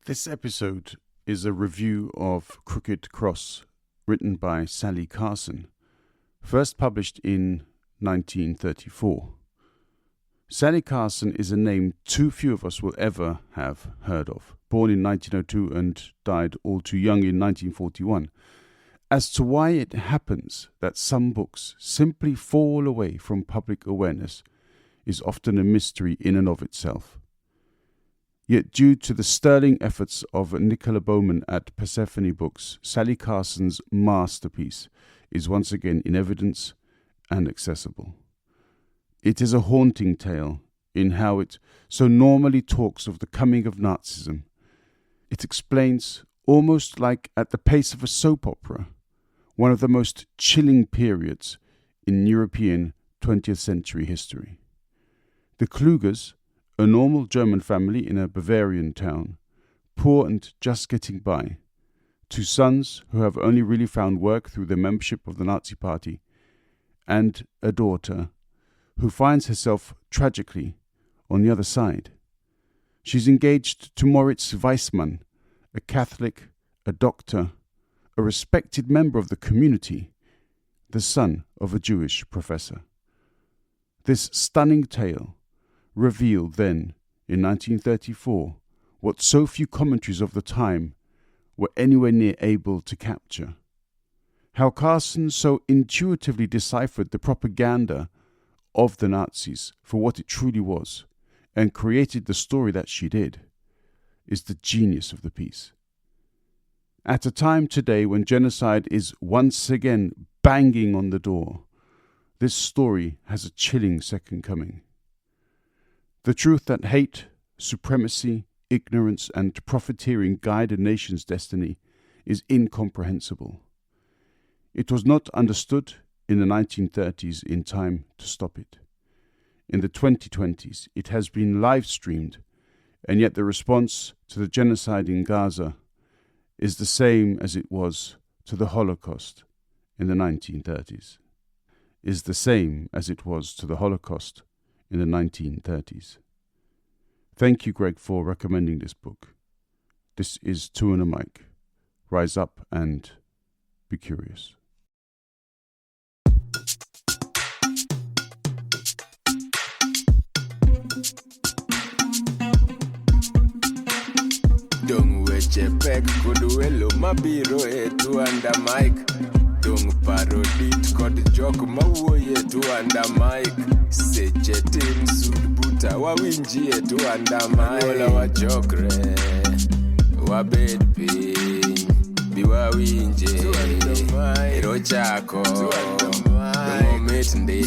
This episode is a review of Crooked Cross, written by Sally Carson, first published in 1934. Sally Carson is a name too few of us will ever have heard of. Born in 1902 and died all too young in 1941. As to why it happens that some books simply fall away from public awareness is often a mystery in and of itself. Yet due to the sterling efforts of Nicola Bowman at Persephone Books, Sally Carson's masterpiece is once again in evidence and accessible. It is a haunting tale in how it so normally talks of the coming of Nazism. It explains, almost like at the pace of a soap opera, one of the most chilling periods in European 20th century history. The Klugers, a normal German family in a Bavarian town, poor and just getting by, two sons who have only really found work through their membership of the Nazi Party, and a daughter who finds herself tragically on the other side. She's engaged to Moritz Weissmann, a Catholic, a doctor, a respected member of the community, the son of a Jewish professor. This stunning tale revealed then, in 1934, what so few commentaries of the time were anywhere near able to capture. How Carson so intuitively deciphered the propaganda of the Nazis for what it truly was, and created the story that she did, is the genius of the piece. At a time today when genocide is once again banging on the door, this story has a chilling second coming. The truth that hate, supremacy, ignorance, and profiteering guide a nation's destiny is incomprehensible. It was not understood in the 1930s in time to stop it. In the 2020s, it has been live-streamed, and yet the response to the genocide in Gaza is the same as it was to the Holocaust in the 1930s. Is the same as it was to the Holocaust in the 1930s. Thank you, Greg, for recommending this book. This is TwoandaMic. Rise up and be curious. Dung weche pek kod welo mabiro e TwoandaMic. Dung parodit kod jok mawuoye TwoandaMic. Seche tin sud buta wawinji e TwoandaMic. Ola wachokre wabed piny bi wawinje ero chako momit ndi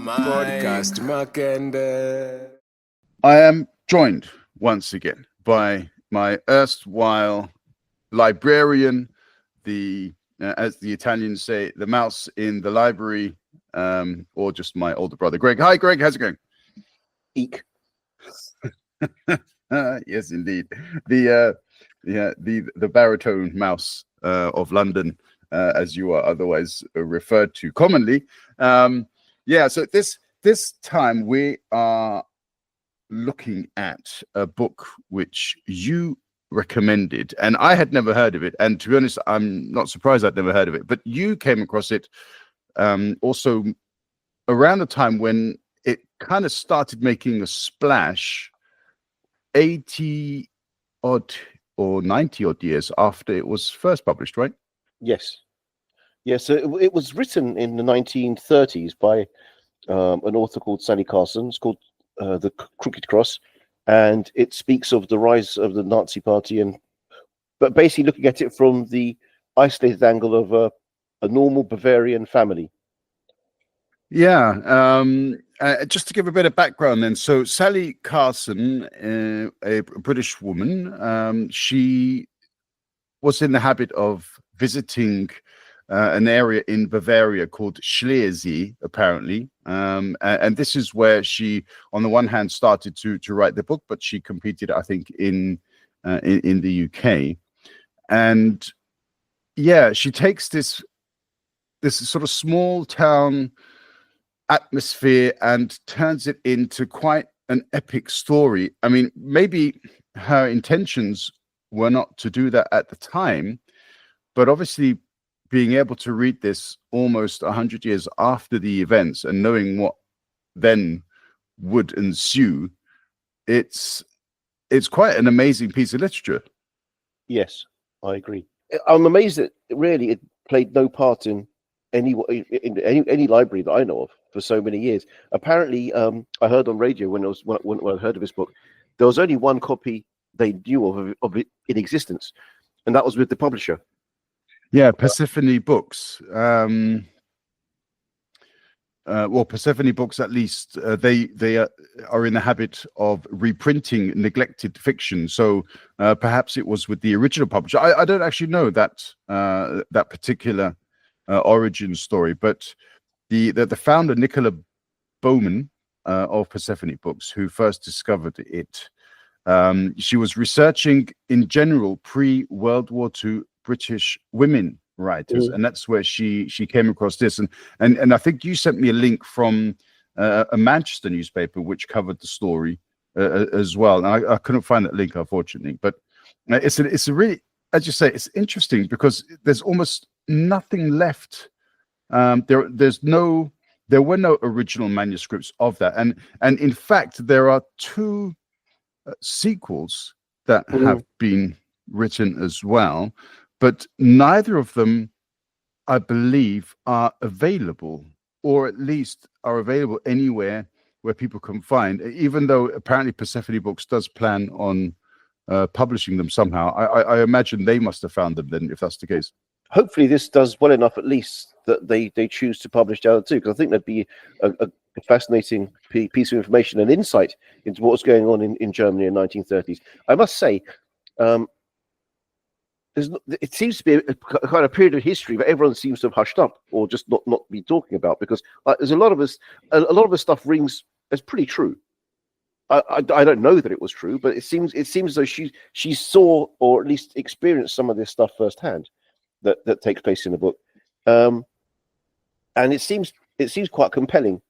podcast makende. I am joined once again by my erstwhile librarian, the as the Italians say, the mouse in the library, or just my older brother, Greg. Hi, Greg. How's it going? Eek. Yes, indeed. The baritone mouse of London, as you are otherwise referred to commonly. So this time we are looking at a book which you recommended, and I had never heard of it, and to be honest, I'm not surprised I'd never heard of it, but you came across it also around the time when it kind of started making a splash 80 odd or 90 odd years after it was first published, right? Yes. So it was written in the 1930s by an author called Sally Carson. It's called The Crooked Cross, and it speaks of the rise of the Nazi Party, but basically looking at it from the isolated angle of a normal Bavarian family. Yeah. Just to give a bit of background then. So Sally Carson, a British woman, she was in the habit of visiting an area in Bavaria called Schlesien, apparently. And this is where she, on the one hand, started to write the book, but she competed, I think, in the UK. And yeah, she takes this sort of small town atmosphere and turns it into quite an epic story. I mean, maybe her intentions were not to do that at the time, but obviously being able to read this almost 100 years after the events and knowing what then would ensue, it's quite an amazing piece of literature. Yes, I agree. I'm amazed that really it played no part in any library that I know of for so many years. Apparently, I heard on radio when I heard of this book, there was only one copy they knew of it in existence, and that was with the publisher. Yeah, Persephone Books. Well, Persephone Books, at least, they are in the habit of reprinting neglected fiction. So perhaps it was with the original publisher. I don't actually know that that particular origin story, but the founder, Nicola Bowman of Persephone Books, who first discovered it, she was researching in general pre-World War II British women writers, and that's where she came across this, and I think you sent me a link from a Manchester newspaper which covered the story as well, and I couldn't find that link, unfortunately. But it's a really, as you say, it's interesting because there's almost nothing left. There were no original manuscripts of that, and in fact there are two sequels that have been written as well, but neither of them, I believe, are available, or at least are available anywhere where people can find, even though apparently Persephone Books does plan on publishing them somehow. I imagine they must have found them then, if that's the case. Hopefully this does well enough, at least, that they choose to publish the other two, because I think that'd be a fascinating piece of information and insight into what was going on in Germany in 1930s. I must say, it seems to be a kind of period of history that everyone seems to have hushed up or just not be talking about, because there's a lot of the stuff rings as pretty true. I don't know that it was true, but it seems as though she saw or at least experienced some of this stuff firsthand that takes place in the book, and it seems quite compelling.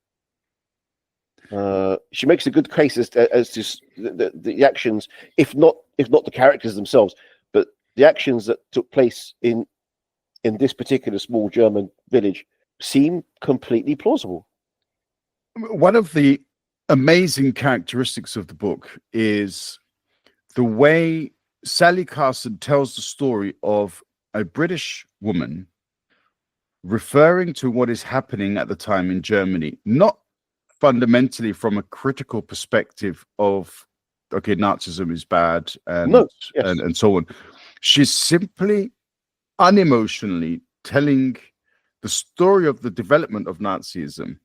She makes a good case as to the actions, if not the characters themselves, but the actions that took place in this particular small German village seem completely plausible. One of the amazing characteristics of the book is the way Sally Carson tells the story of a British woman referring to what is happening at the time in Germany, not fundamentally from a critical perspective of, okay, Nazism is bad and so on. She's simply unemotionally telling the story of the development of Nazism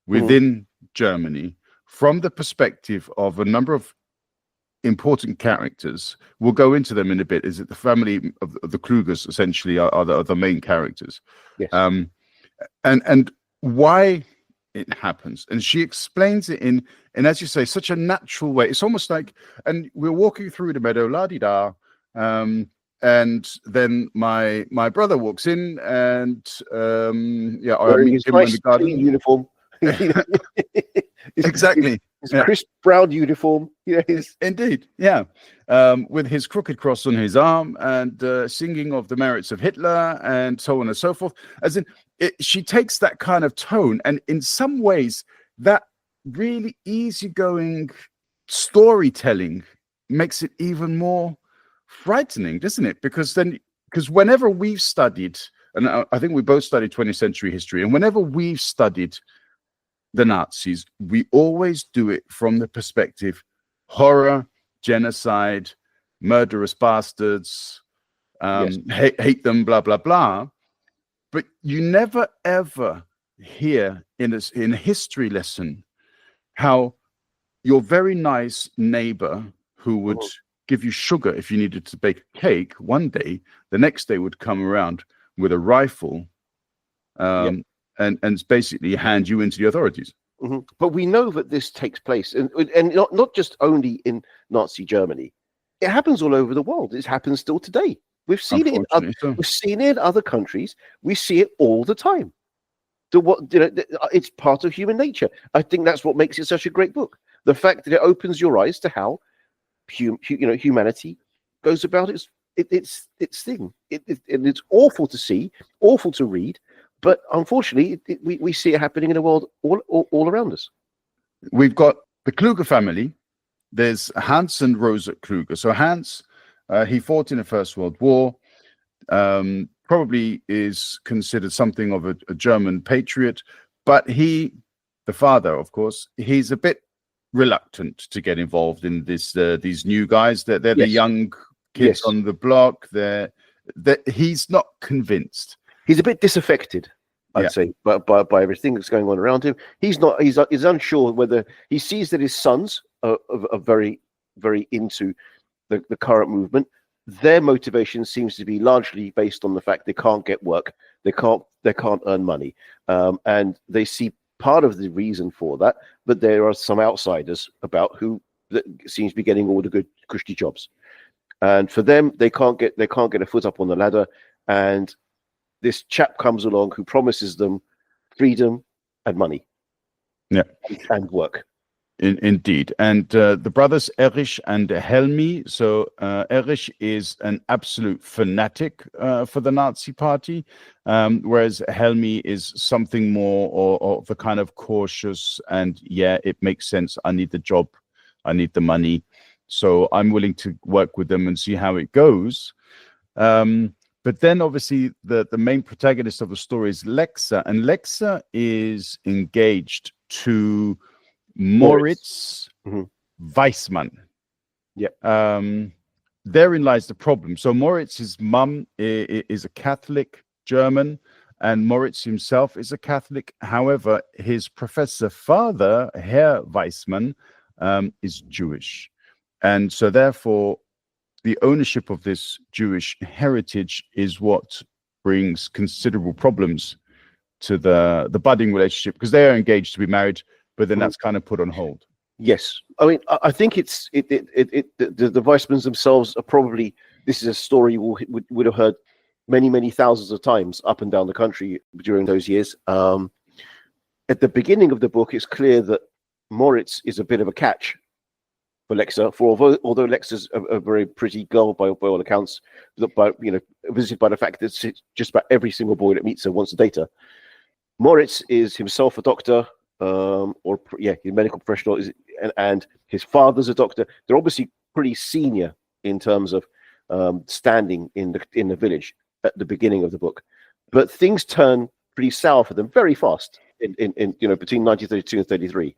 within Germany from the perspective of a number of important characters. We'll go into them in a bit. Is it the family of the Krugers essentially are the main characters? Yes. And why it happens, and she explains it in as you say, such a natural way. It's almost like, and we're walking through the meadow, la-di-da, and then my brother walks in, and I meet him in the garden. Uniform. Exactly. His crisp brown uniform. Indeed, yeah. With his crooked cross on his arm, and singing of the merits of Hitler, and so on and so forth. As in, she takes that kind of tone, and in some ways, that really easygoing storytelling makes it even more frightening, doesn't it? Because whenever we've studied, and I think we both studied 20th century history, and whenever we've studied the Nazis, we always do it from the perspective horror, genocide, murderous bastards, hate them, blah, blah, blah. But you never, ever hear in a history lesson how your very nice neighbor who would give you sugar if you needed to bake a cake one day, the next day would come around with a rifle and basically hand you into the authorities. But we know that this takes place, and not just only in Nazi Germany. It happens all over the world. It happens still today. We've seen it we've seen it in other countries. We see it all the time. It's part of human nature. I think that's what makes it such a great book. The fact that it opens your eyes to how humanity goes about its thing. And it's awful to see, awful to read, but unfortunately, we see it happening in the world all around us. We've got the Kluger family. There's Hans and Rosa Kluger. So Hans, he fought in the First World War. Probably is considered something of a German patriot, but the father, of course, he's a bit reluctant to get involved in these new guys. They're the young kids on the block. He's not convinced. He's a bit disaffected, I'd say, by everything that's going on around him. He's unsure whether he sees that his sons are very, very into the current movement. Their motivation seems to be largely based on the fact they can't get work, they can't earn money, and they see part of the reason for that. But there are some outsiders about who that seems to be getting all the good cushy jobs, and for them, they can't get a foot up on the ladder. And this chap comes along who promises them freedom and money, and work. Indeed. And the brothers Erich and Helmi. So Erich is an absolute fanatic for the Nazi party, whereas Helmi is something more of the kind of cautious and, it makes sense. I need the job. I need the money. So I'm willing to work with them and see how it goes. But then obviously the main protagonist of the story is Lexa, and Lexa is engaged to Moritz Weissmann. Therein lies the problem. So Moritz's mum is a Catholic German, and Moritz himself is a Catholic. However, his professor father, Herr Weissmann, is Jewish. And so therefore, the ownership of this Jewish heritage is what brings considerable problems to the budding relationship, because they are engaged to be married, but then that's kind of put on hold. Yes, I mean, I think the Weissmans themselves are probably, this is a story you would have heard many thousands of times up and down the country during those years. At the beginning of the book, it's clear that Moritz is a bit of a catch for Lexa. For although Lexa's a very pretty girl by all accounts, visited by the fact that just about every single boy that meets her wants to date her. Moritz is himself a doctor, he's a medical professional, and his father's a doctor. They're obviously pretty senior in terms of standing in the village at the beginning of the book, but things turn pretty sour for them very fast in between 1932 and 33.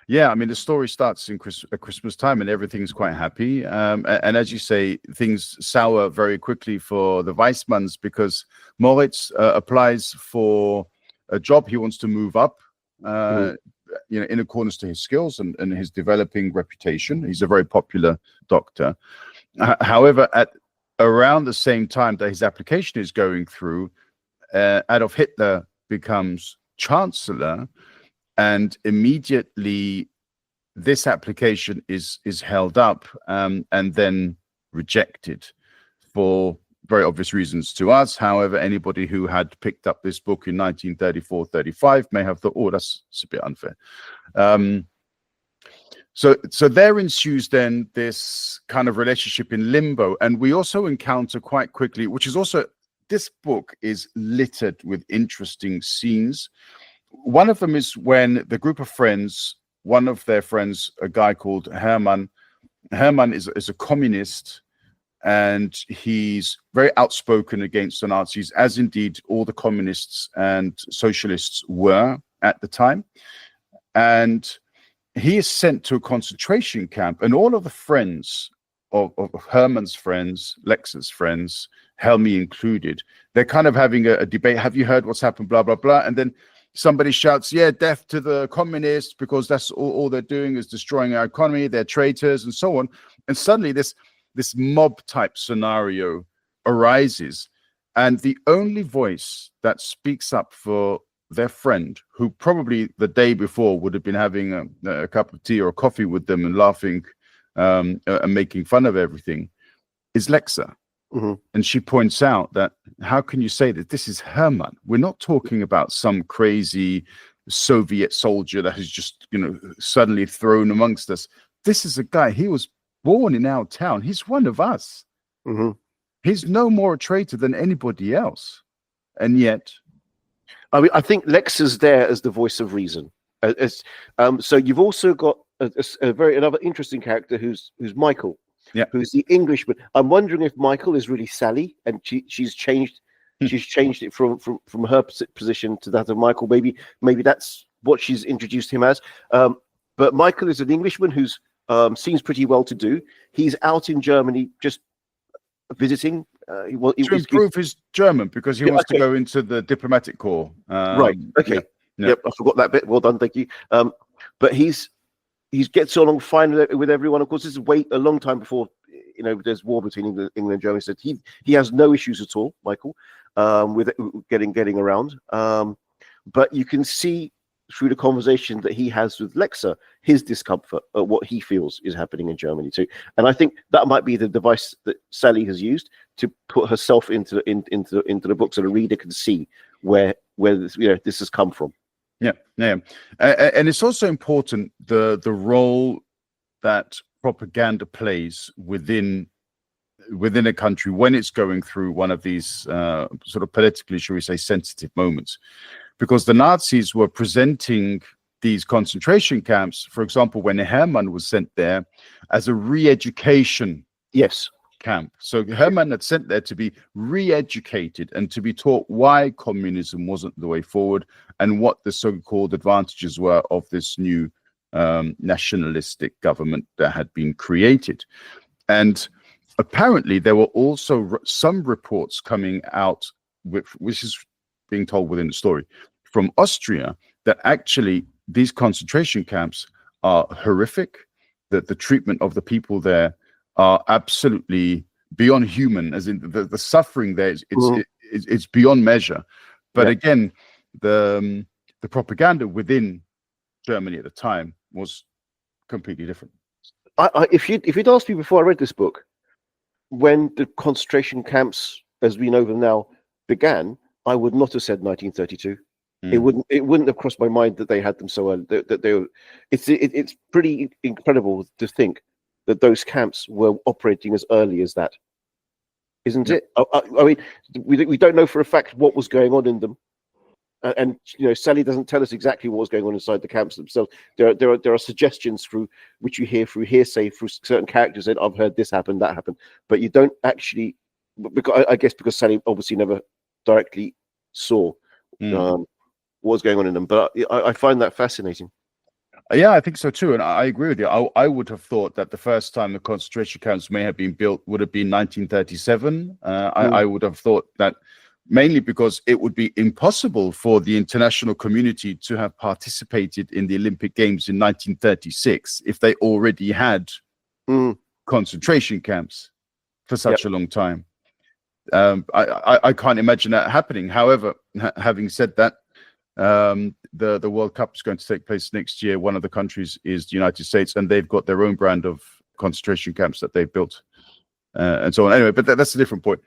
Yeah, I mean, the story starts at Christmas time and everything's quite happy. And as you say, things sour very quickly for the Weissmanns, because Moritz applies for a job. He wants to move up, in accordance to his skills and his developing reputation. He's a very popular doctor. However, at around the same time that his application is going through, Adolf Hitler becomes chancellor, and immediately this application is held up and then rejected for very obvious reasons to us. However, anybody who had picked up this book in 1934-35 may have thought, oh, that's a bit unfair. So there ensues then this kind of relationship in limbo. And we also encounter quite quickly, which is also, this book is littered with interesting scenes. One of them is when the group of friends, one of their friends, a guy called Hermann is a communist, and he's very outspoken against the Nazis, as indeed all the communists and socialists were at the time. And he is sent to a concentration camp, and all of the friends of Hermann's friends, Lexa's friends, Helmi included, they're kind of having a debate. Have you heard what's happened? Blah, blah, blah. And then somebody shouts, yeah, death to the communists, because that's all they're doing is destroying our economy. They're traitors and so on. And suddenly this mob type scenario arises. And the only voice that speaks up for their friend, who probably the day before would have been having a cup of tea or coffee with them and laughing and making fun of everything, is Lexa. And she points out that, how can you say that this is Hermann? We're not talking about some crazy Soviet soldier that has just, suddenly thrown amongst us. This is a guy, he was born in our town. He's one of us. Hmm. He's no more a traitor than anybody else. And yet, I mean, I think Lex is there as the voice of reason. So you've also got another interesting character who's Michael, who's the Englishman. I'm wondering if Michael is really Sally, and she's changed it from her position to that of Michael. Maybe that's what she's introduced him as. But Michael is an Englishman who's seems pretty well to do. He's out in Germany just visiting. To improve his German, because he wants to go into the diplomatic corps. Right. Okay. Yep. I forgot that bit. Well done. Thank you. But he gets along fine with everyone. Of course, this is a long time before there's war between England and Germany. So he has no issues at all, Michael, with getting around. But you can see through the conversation that he has with Lexa his discomfort at what he feels is happening in Germany too. And I think that might be the device that Sally has used to put herself into the book, so the reader can see where this has come from. Yeah. And it's also important the role that propaganda plays within a country when it's going through one of these sort of politically, shall we say, sensitive moments. Because the Nazis were presenting these concentration camps, for example, when Hermann was sent there, as a re-education camp. So Hermann had sent there to be re-educated and to be taught why communism wasn't the way forward and what the so-called advantages were of this new nationalistic government that had been created. And apparently there were also some reports coming out, which is being told within the story, from Austria, that actually these concentration camps are horrific, that the treatment of the people there are absolutely beyond human, as in the suffering there it's beyond measure. But again, the propaganda within Germany at the time was completely different. If you'd asked me before I read this book, when the concentration camps, as we know them now, began, I would not have said 1932. It wouldn't have crossed my mind that they had them so early. It's pretty incredible to think that those camps were operating as early as that, isn't it? I mean, we don't know for a fact what was going on in them, and Sally doesn't tell us exactly what was going on inside the camps themselves. There are suggestions through which you hear through hearsay through certain characters that I've heard this happen, that happened, but you don't actually, because I guess because Sally obviously never directly saw what was going on in them. But I find that fascinating. Yeah, I think so too, and I agree with you. I would have thought that the first time the concentration camps may have been built would have been 1937. I would have thought that mainly because it would be impossible for the international community to have participated in the Olympic Games in 1936 if they already had concentration camps for such a long time. I can't imagine that happening. However, having said that, the World Cup is going to take place next year. One of the countries is the United States, and they've got their own brand of concentration camps that they've built, and so on. Anyway, but that's a different point,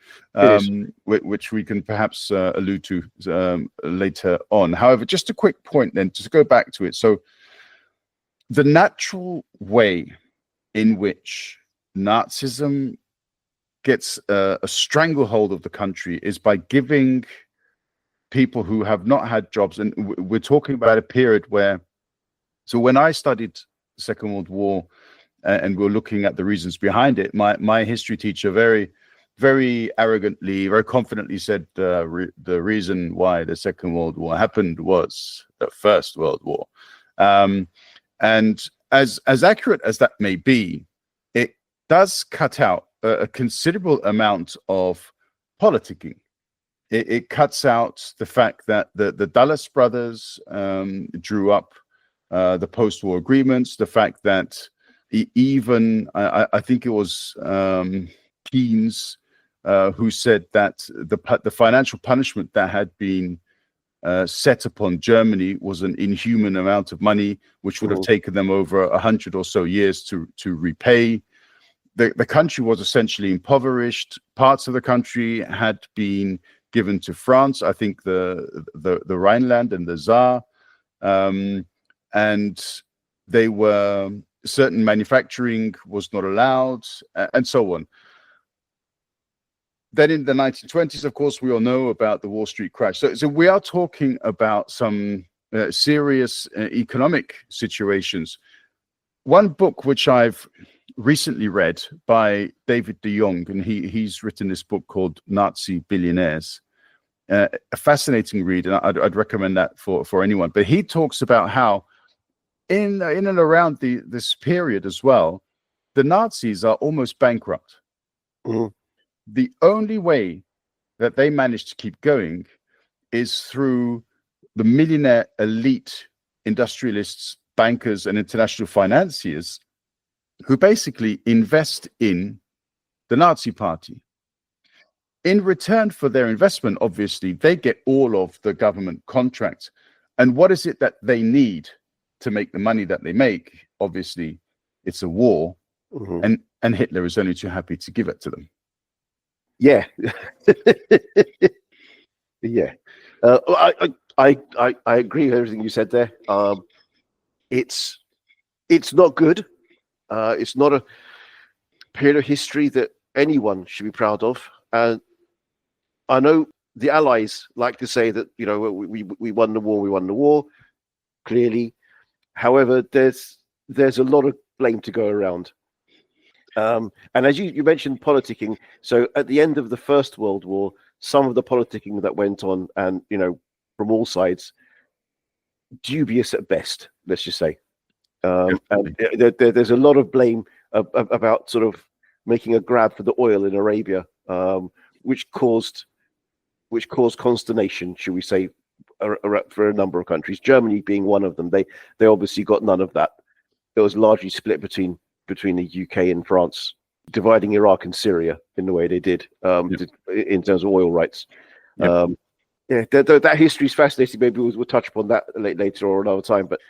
which we can perhaps allude to later on. However, just a quick point then, to go back to it. So the natural way in which Nazism gets a stranglehold of the country is by giving people who have not had jobs, and we're talking about a period where, so when I studied the Second World War and we're looking at the reasons behind it, my history teacher very, very arrogantly, very confidently said the reason why the Second World War happened was the First World War. And as accurate as that may be, it does cut out a considerable amount of politicking. It cuts out the fact that the Dulles brothers drew up the post-war agreements, the fact that even, I think it was Keynes who said that the financial punishment that had been set upon Germany was an inhuman amount of money, which would have taken them over 100 or so years to repay. The country was essentially impoverished. Parts of the country had been given to France, I think the Rhineland and the Saar, and they were certain manufacturing was not allowed, and so on. Then in the 1920s, of course, we all know about the Wall Street crash. So we are talking about some serious economic situations. One book which I've recently read by David de Jong, and he's written this book called Nazi Billionaires. A fascinating read, and I'd recommend that for anyone. But he talks about how in and around this period as well, the Nazis are almost bankrupt. Mm-hmm. The only way that they managed to keep going is through the millionaire elite industrialists, bankers, and international financiers who basically invest in the Nazi Party. In return for their investment, obviously, they get all of the government contracts. And what is it that they need to make the money that they make? Obviously, it's a war, Mm-hmm. and Hitler is only too happy to give it to them. Yeah. Yeah. I agree with everything you said there. It's not good. It's not a period of history that anyone should be proud of. And I know the Allies like to say that, you know, we won the war, we won the war, clearly. However, there's a lot of blame to go around. And as you mentioned politicking, so at the end of the First World War, some of the politicking that went on, and, you know, from all sides, dubious at best, let's just say. And there's a lot of blame about sort of making a grab for the oil in Arabia, which caused consternation, should we say, for a number of countries. Germany being one of them. They obviously got none of that. It was largely split between the UK and France, dividing Iraq and Syria in the way they did, in terms of oil rights. Yep. That history is fascinating. Maybe we'll touch upon that later or another time. But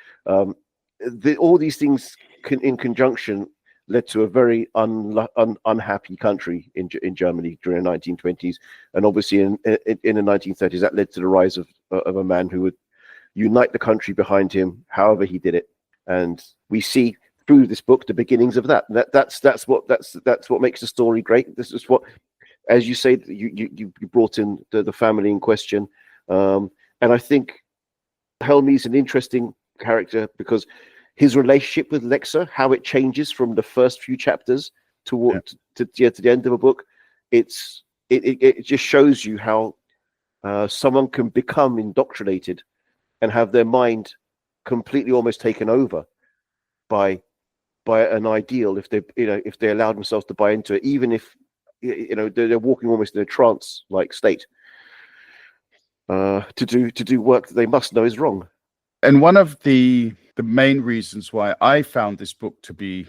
all these things in conjunction led to a very unhappy country in Germany during the 1920s, and obviously in the 1930s that led to the rise of a man who would unite the country behind him, however he did it. And we see through this book the beginnings of that. That's what makes the story great. This is what, as you say, you brought in the family in question, and I think Helmi's an interesting character because his relationship with Lexa, how it changes from the first few chapters to the end of a book, it just shows you how someone can become indoctrinated and have their mind completely almost taken over by an ideal if they allow themselves to buy into it, even if they're walking almost in a trance-like state, to do work that they must know is wrong. And one of the main reasons why I found this book to be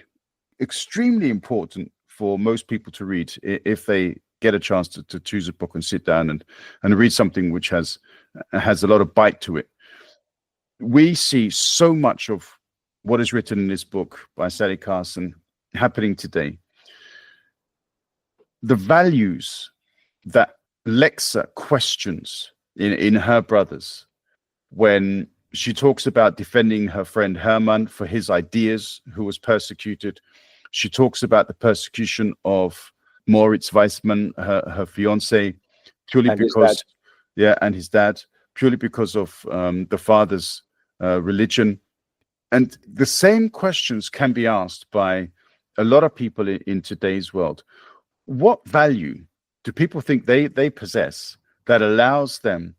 extremely important for most people to read, if they get a chance to choose a book and sit down and read something which has a lot of bite to it. We see so much of what is written in this book by Sally Carson happening today. The values that Lexa questions in her brothers when she talks about defending her friend Hermann for his ideas, who was persecuted. She talks about the persecution of Moritz Weissmann, her fiance, purely because, and his dad, purely because of the father's religion. And the same questions can be asked by a lot of people in today's world. What value do people think they possess that allows them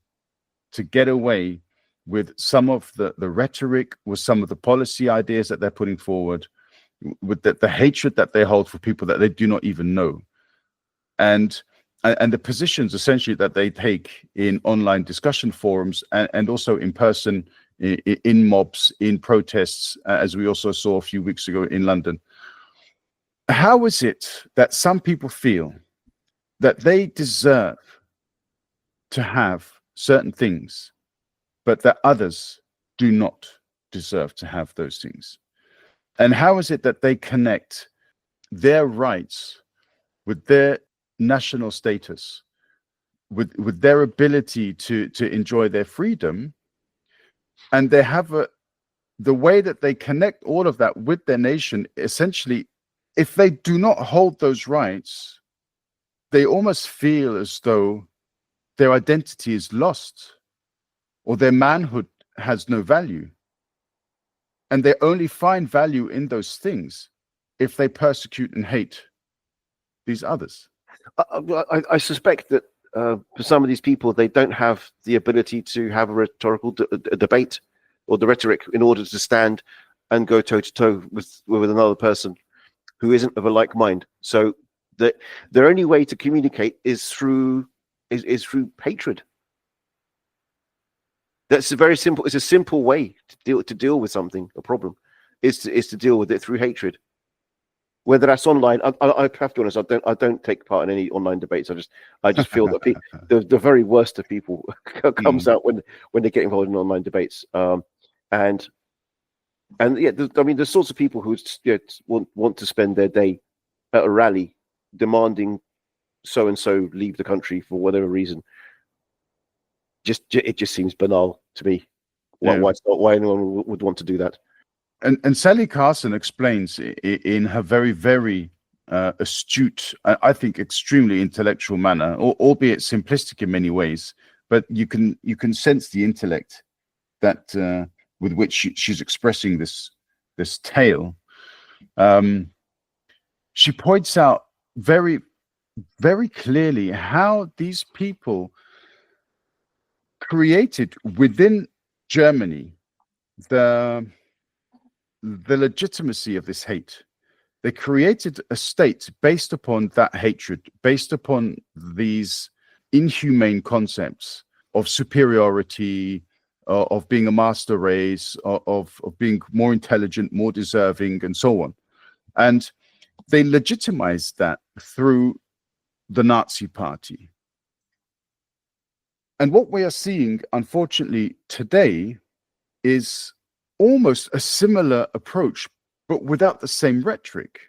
to get away with some of the rhetoric, with some of the policy ideas that they're putting forward, with the hatred that they hold for people that they do not even know, and the positions essentially that they take in online discussion forums and also in person in mobs, in protests, as we also saw a few weeks ago in London. How is it that some people feel that they deserve to have certain things, but that others do not deserve to have those things? And how is it that they connect their rights with their national status, with their ability to enjoy their freedom, and they have the way that they connect all of that with their nation, essentially, if they do not hold those rights, they almost feel as though their identity is lost or their manhood has no value. And they only find value in those things if they persecute and hate these others. I suspect that for some of these people, they don't have the ability to have a rhetorical debate or the rhetoric in order to stand and go toe to toe with another person who isn't of a like mind. So their only way to communicate is through hatred. That's a very simple. It's a simple way to deal with something, a problem, is to deal with it through hatred. Whether that's online, I have to be honest. I don't take part in any online debates. I just feel that the very worst of people comes out when they get involved in online debates. And yeah, I mean, the sorts of people who want to spend their day at a rally demanding so and so leave the country for whatever reason. It just seems banal to me. Why anyone would want to do that? And Sally Carson explains in her very, very astute, I think extremely intellectual manner, albeit simplistic in many ways, but you can sense the intellect that with which she's expressing this tale. She points out very, very clearly how these people created within Germany the legitimacy of this hate. They created a state based upon that hatred, based upon these inhumane concepts of superiority, of being a master race, of being more intelligent, more deserving, and so on. And they legitimized that through the Nazi Party. And what we are seeing, unfortunately, today is almost a similar approach, but without the same rhetoric.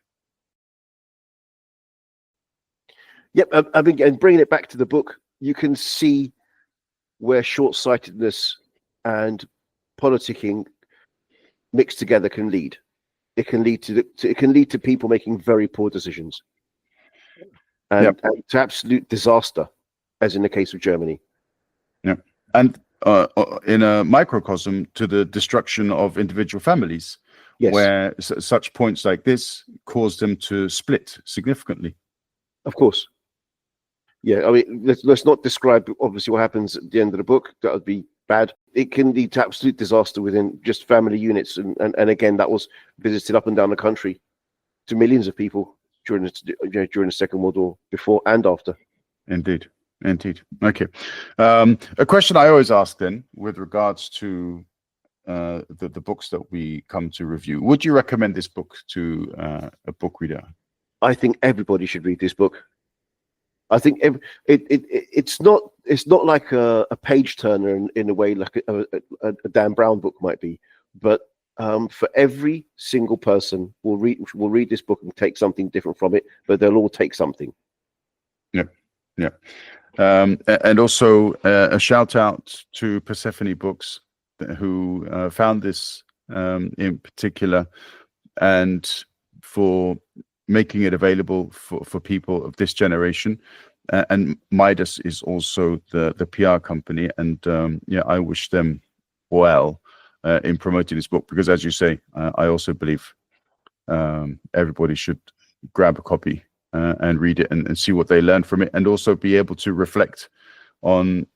Yep, I mean, and bringing it back to the book, you can see where short-sightedness and politicking mixed together can lead. It can lead to people making very poor decisions, and to absolute disaster, as in the case of Germany. Yeah, and in a microcosm to the destruction of individual families, yes, where such points like this cause them to split significantly. Of course. Yeah, I mean, let's not describe obviously what happens at the end of the book. That would be bad. It can lead to absolute disaster within just family units, and again, that was visited up and down the country to millions of people during the Second World War, before and after. Indeed. Okay. A question I always ask then, with regards to the books that we come to review, would you recommend this book to a book reader? I think everybody should read this book. I think it's not like a page turner in a way like a Dan Brown book might be, but for every single person will read this book and take something different from it, but they'll all take something. Yeah. And also a shout out to Persephone Books, who found this in particular, and for making it available for people of this generation. And Midas is also the PR company, and I wish them well in promoting this book, because as you say, I also believe everybody should grab a copy and read it and see what they learn from it, and also be able to reflect on,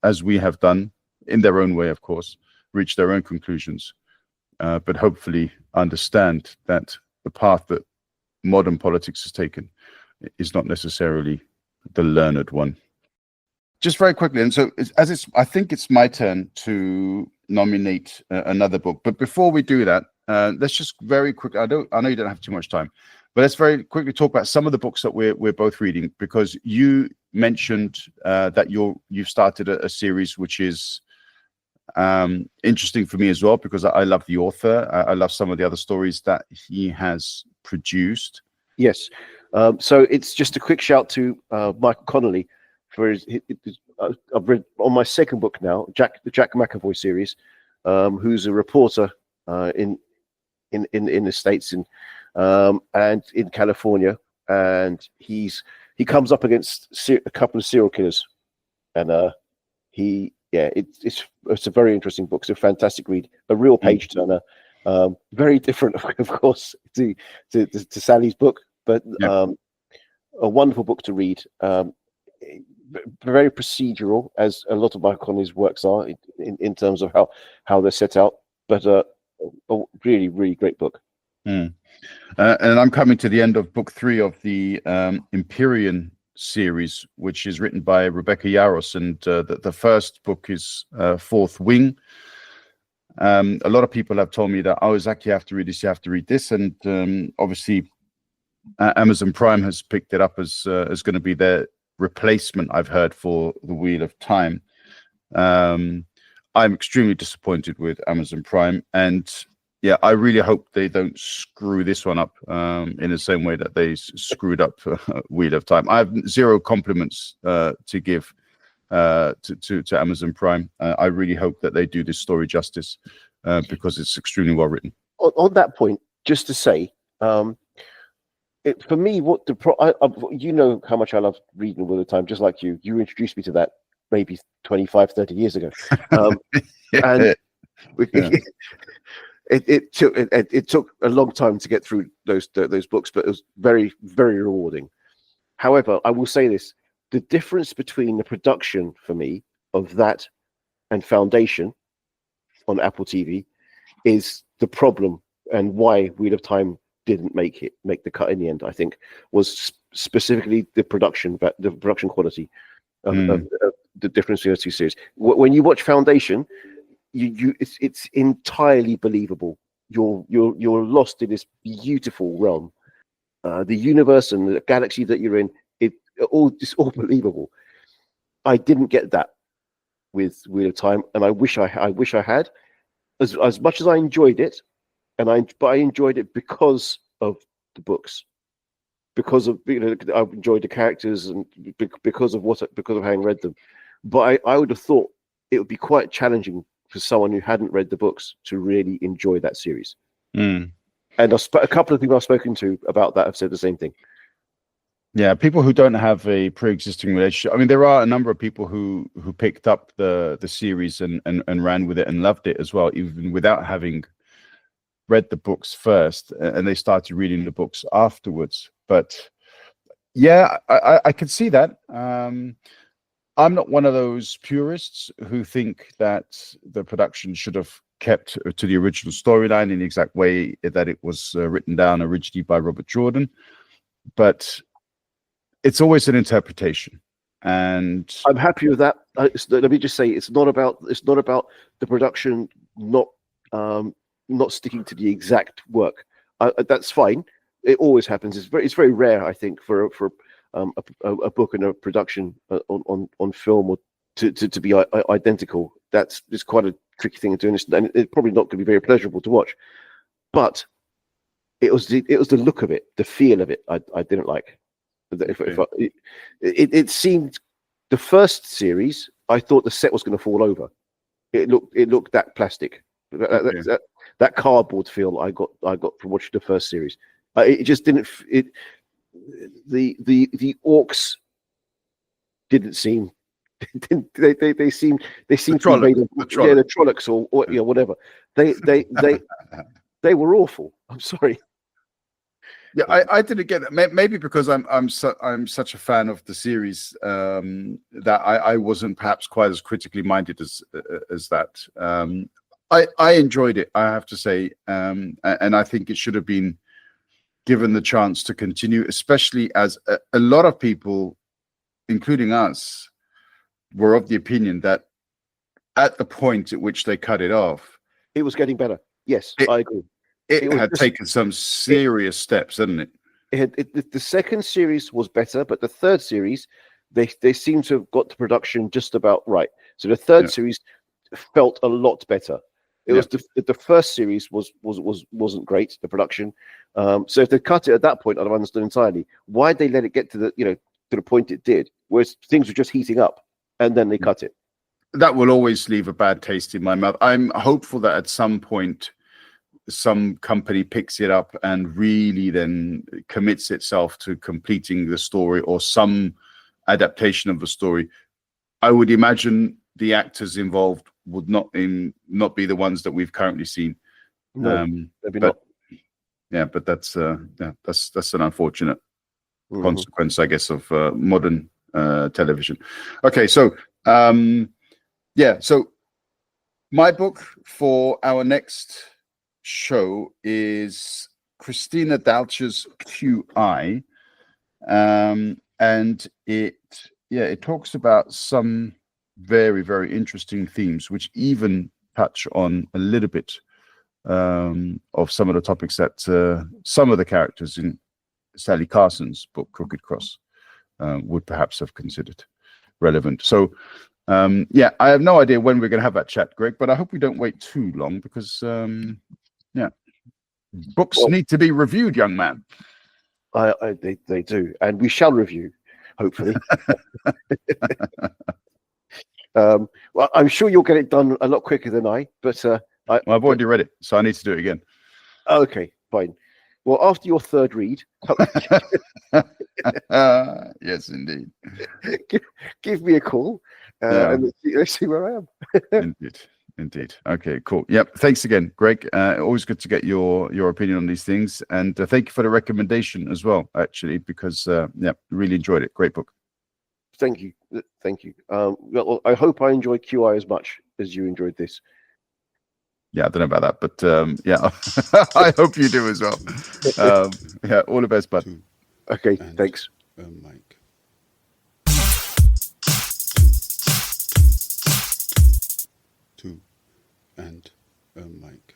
as we have done in their own way, of course, reach their own conclusions, but hopefully understand that the path that modern politics has taken is not necessarily the learned one. Just very quickly, and so I think it's my turn to nominate another book, but before we do that, let's just very quickly, I know you don't have too much time, but let's very quickly talk about some of the books that we're both reading, because you mentioned that you've started a series which is interesting for me as well, because I love the author. I love some of the other stories that he has produced. Yes. So it's just a quick shout to Michael Connolly for his I've read on my second book now, the Jack McAvoy series, who's a reporter in the States and in California, and he comes up against a couple of serial killers, and it's a very interesting book. It's a fantastic read, a real page turner. Very different, of course, to Sally's book, but a wonderful book to read. Very procedural, as a lot of Michael Connelly's works are in terms of how they're set out, but a really, really great book. And I'm coming to the end of book 3 of the Empyrean series, which is written by Rebecca Yarros, and the first book is Fourth Wing. A lot of people have told me that, oh, Zach, you have to read this, and obviously Amazon Prime has picked it up as going to be their replacement, I've heard, for The Wheel of Time. I'm extremely disappointed with Amazon Prime, and I really hope they don't screw this one up in the same way that they screwed up Wheel of Time. I have zero compliments to give to Amazon Prime. I really hope that they do this story justice because it's extremely well written. On that point, just to say, for me, what you know how much I love reading Wheel of Time, just like you. You introduced me to that maybe 25, 30 years ago. And it took a long time to get through those books, but it was very, very rewarding. However, I will say this: the difference between the production for me of that and Foundation on Apple TV is the problem, and why Wheel of Time didn't make the cut in the end, I think, was specifically the production quality of the difference between those two series. When you watch Foundation, it's entirely believable. You're lost in this beautiful realm, the universe and the galaxy that you're in. It's all believable. I didn't get that with Wheel of Time, and I wish I had. As much as I enjoyed it, but I enjoyed it because of the books, because of I enjoyed the characters, and because of having read them. But I would have thought it would be quite challenging for someone who hadn't read the books to really enjoy that series. And a couple of people I've spoken to about that have said the same thing. Yeah, people who don't have a pre-existing relationship. I mean, there are a number of people who picked up the series and ran with it and loved it as well, even without having read the books first, and they started reading the books afterwards. But yeah, I can see that. I'm not one of those purists who think that the production should have kept to the original storyline in the exact way that it was written down originally by Robert Jordan, but it's always an interpretation, and I'm happy with that. Let me just say, it's not about the production not sticking to the exact work. That's fine. It always happens. It's very rare, I think, for a book and a production on film or to be identical. It's quite a tricky thing to do, and it's probably not going to be very pleasurable to watch. But it was the look of it, the feel of it. I didn't like. It seemed, the first series, I thought the set was going to fall over. It looked that plastic, that cardboard feel I got from watching the first series. It just didn't. The orcs didn't seem. They seemed to be made of the Trollocs or whatever. They were awful. I'm sorry. Yeah, I didn't get that. Maybe because I'm such a fan of the series that I wasn't perhaps quite as critically minded as that. I enjoyed it, I have to say, and I think it should have been given the chance to continue, especially as a lot of people, including us, were of the opinion that at the point at which they cut it off, it was getting better. Yes, I agree. It had taken some serious steps, hadn't it? The second series was better, but the third series, they seem to have got the production just about right. So the third series felt a lot better. It was the first series wasn't great, the production. So if they cut it at that point, I'd have understood entirely. Why'd they let it get to the point it did, whereas things were just heating up, and then they cut it? That will always leave a bad taste in my mouth. I'm hopeful that at some point some company picks it up and really then commits itself to completing the story or some adaptation of the story, I would imagine the actors involved would not be the ones that we've currently seen. No, maybe not. Yeah, but that's an unfortunate consequence, I guess, of modern television. Okay, so so my book for our next show is Christina Dalcher's QI, and it talks about some very, very interesting themes, which even touch on a little bit of some of the topics that some of the characters in Sally Carson's book Crooked Cross would perhaps have considered relevant. So I have no idea when we're going to have that chat, Greg, but I hope we don't wait too long because books need to be reviewed, young man. They do, and we shall review, hopefully. Well, I'm sure you'll get it done a lot quicker than I, but I've already read it, so I need to do it again. Okay, fine. Well, after your third read, yes, indeed. give me a call, and let's see where I am. Indeed. Okay, cool. Yep. Thanks again, Greg. Always good to get your opinion on these things, and thank you for the recommendation as well. Actually, because really enjoyed it. Great book. Thank you. Well, I hope I enjoyed QI as much as you enjoyed this. Yeah, I don't know about that, but I hope you do as well. All the best, bud. Okay, thanks. Mike. Two and a mic.